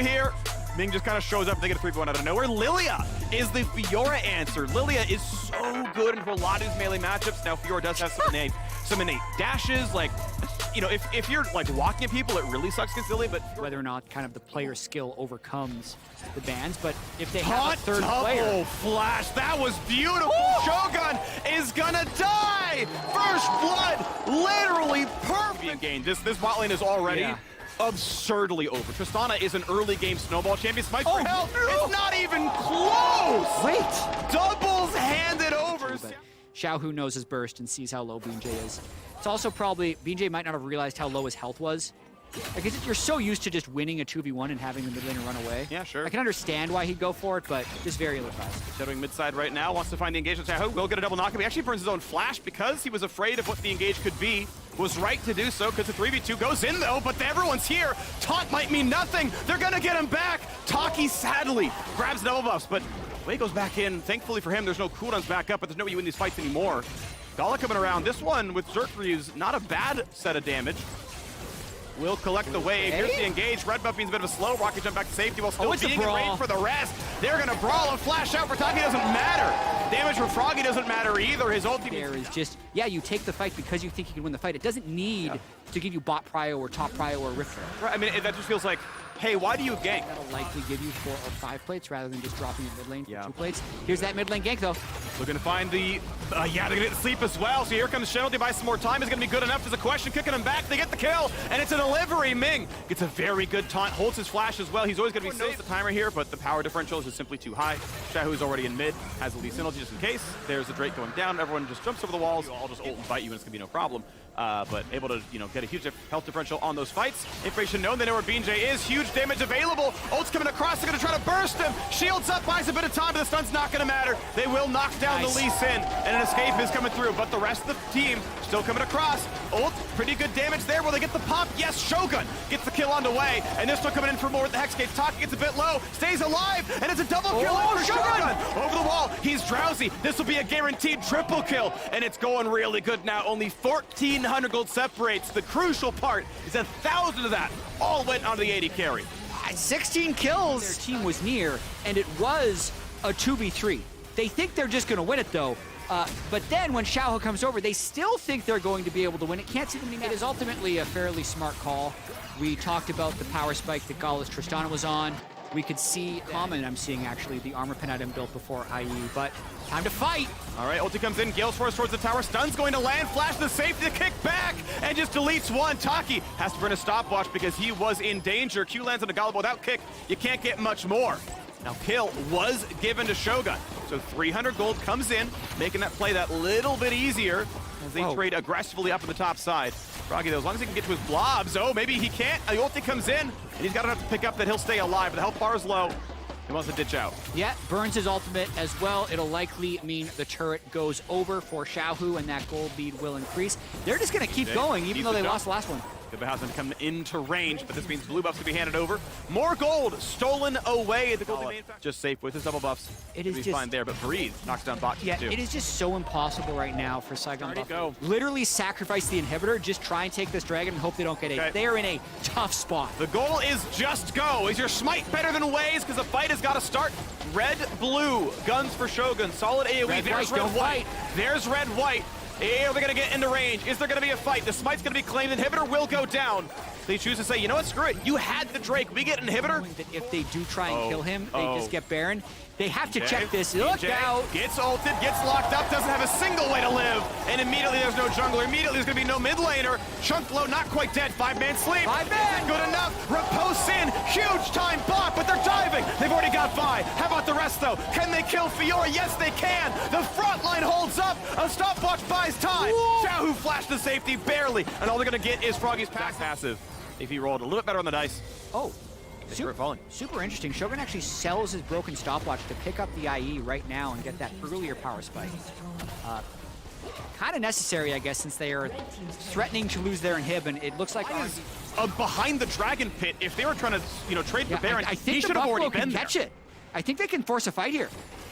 here. Ming just kind of shows up. They get a 3-1 out of nowhere. Lilia is the Fiora answer. Lilia is so good in a lot of these melee matchups. Now, Fiora does have some innate dashes. Like, you know, if you're like walking at people, it really sucks against Lilia, but whether or not kind of the player's skill overcomes the bans, but if they have a third player. Flash, that was beautiful. Shogun is gonna die. First blood, literally perfect. Game. This bot lane is already absurdly over. Tristana is an early game snowball champion. Spike for help. It's not even close. Wait. Doubles handed over. Xiaohu knows his burst and sees how low BJ is. It's also probably, BJ might not have realized how low his health was. I guess you're so used to just winning a 2v1 and having the mid laner run away. Yeah, sure. I can understand why he'd go for it, but just very ill-advised. Shadowing mid side right now, wants to find the engagement. Xiaohu will get a double knock. He actually burns his own flash because he was afraid of what the engage could be. Was right to do so because the 3v2 goes in though, but everyone's here. Taunt might mean nothing. They're gonna get him back. Taki sadly grabs double buffs, but Wei goes back in. Thankfully for him, there's no cooldowns back up, but there's no way you win these fights anymore. Gala coming around. This one with Zerkryu's not a bad set of damage. Will collect the wave. Here's the engage. Red buff means a bit of a slow rocket jump back to safety while still being in range for the rest. They're going to brawl and flash out for Taki. Doesn't matter. Damage for Froggy doesn't matter either. His ulti there is just, yeah, you take the fight because you think you can win the fight. It doesn't need to give you bot prio or top prio or rift. Right, I mean, that just feels like, hey, why do you gank? That'll likely give you 4 or 5 plates rather than just dropping it mid lane for 2 plates. Here's that mid lane gank though. Looking to find the, they're gonna get sleep as well. So here comes Shadow. They buy some more time. Is gonna be good enough. There's a question, kicking him back. They get the kill, and it's a delivery. Ming gets a very good taunt, holds his flash as well. He's always gonna be safe. The timer here, but the power differential is just simply too high. Xiaohu's already in mid, has the Lee Synergy just in case. There's the Drake going down. Everyone just jumps over the walls. I'll just ult and bite you, and it's gonna be no problem. But able to, get a huge health differential on those fights. Information known, they know where BJ is. Huge damage available. Ult's coming across. They're going to try to burst him. Shields up, buys a bit of time, but the stun's not going to matter. They will knock down the Lee Sin, and an escape is coming through. But the rest of the team still coming across. Ult, pretty good damage there. Will they get the pop? Yes, Shogun gets the kill on the way. And they're still coming in for more with the Hexcave. Taki gets a bit low, stays alive, and it's a double kill for Shogun. Over the wall, he's drowsy. This will be a guaranteed triple kill, and it's going really good now. Only 1,400 gold separates. The crucial part is 1,000 of that all went onto the 80 carry. 16 kills. Their team was near, and it was a 2v3. They think they're just going to win it, though. But then when Xiaohu comes over, they still think they're going to be able to win it. Can't see them anymore. It is ultimately a fairly smart call. We talked about the power spike that Gala's Tristana was on. We could see common, I'm seeing actually the armor pen item built before IE, but time to fight. All right, ulti comes in, Gale's Force towards the tower, stun's going to land, flash the safety to kick back, and just deletes one. Taki has to burn a stopwatch because he was in danger. Q lands on a Gala without kick, you can't get much more. Now kill was given to Shogun, so 300 gold comes in, making that play that little bit easier as they trade aggressively up in the top side. Froggy, though, as long as he can get to his blobs, maybe he can't. The ulti comes in, and he's got enough to pick up that he'll stay alive, but the health bar is low. He wants to ditch out. Yeah, burns his ultimate as well. It'll likely mean the turret goes over for Xiaohu, and that gold lead will increase. They're just going to keep going, even though they lost the last one. Good has them come into range, but this means blue buffs to be handed over. More gold stolen away. The gold just safe with his double buffs. It is just fine there, but Breathe knocks down bot too. It is just so impossible right now for Saigon. Go. Literally sacrifice the inhibitor, just try and take this dragon and hope they don't get it. They are in a tough spot. The goal is just go. Is your smite better than Wei's? Because the fight has got to start. Red, blue, guns for Shogun. Solid AoE. There's red, white. There's red, white. Are they going to get into range? Is there going to be a fight? The smite's going to be claimed. Inhibitor will go down. They choose to say, you know what, screw it. You had the Drake. We get inhibitor. If they do try and kill him, they just get Baron. They have to check this. Look out. Gets ulted, gets locked up, doesn't have a single way to live. And immediately there's no jungler. Immediately there's going to be no mid laner. Chunk low, not quite dead. 5-man sleep. 5-man. Good enough. Riposte in. Huge time block, but they're diving. They've already got Vi. How about the rest, though? Can they kill Fiora? Yes, they can. The front line holds up. A stopwatch buys time. Xiaohu flashed the safety barely. And all they're going to get is Froggy's passive. If he rolled a little bit better on the dice. Super interesting. Shogun actually sells his broken stopwatch to pick up the IE right now and get that earlier power spike. Kind of necessary, I guess, since they are threatening to lose their inhib, and it looks like behind the dragon pit. If they were trying to, trade for Baron, I think he should have already been there. Catch it. I think they can force a fight here.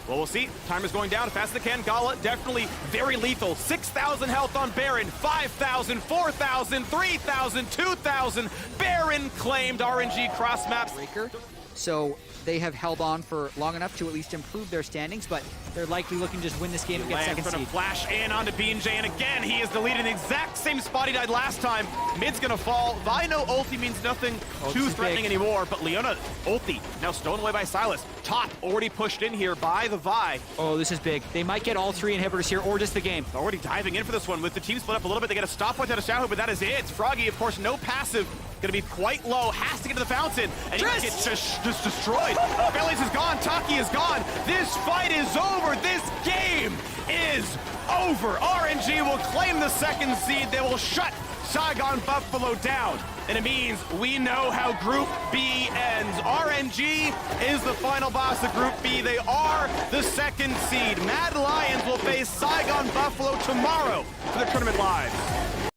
Well, we'll see. Timer's going down as fast as they can. Gala definitely very lethal. 6,000 health on Baron. 5,000, 4,000, 3,000, 2,000. Baron claimed. RNG cross maps. Breaker. So they have held on for long enough to at least improve their standings, but they're likely looking to just win this game and get second seed. Flash in onto BJ, and again, he is deleted in the exact same spot he died last time. Mid's gonna fall. Vino ulti means nothing too threatening anymore, but Leona ulti now stolen away by Silas. Top already pushed in here by the Vi. Oh, this is big. They might get all 3 inhibitors here, or just the game. Already diving in for this one with the team split up a little bit. They get a stopwatch out of Shahu, but that is it. Froggy, of course, no passive. Gonna be quite low, has to get to the fountain, and he gets just destroyed. Bellies is gone, Taki is gone. This fight is over. This game is over. RNG will claim the second seed. They will shut Saigon Buffalo down. And it means we know how Group B ends. RNG is the final boss of Group B. They are the second seed. Mad Lions will face Saigon Buffalo tomorrow for the tournament live.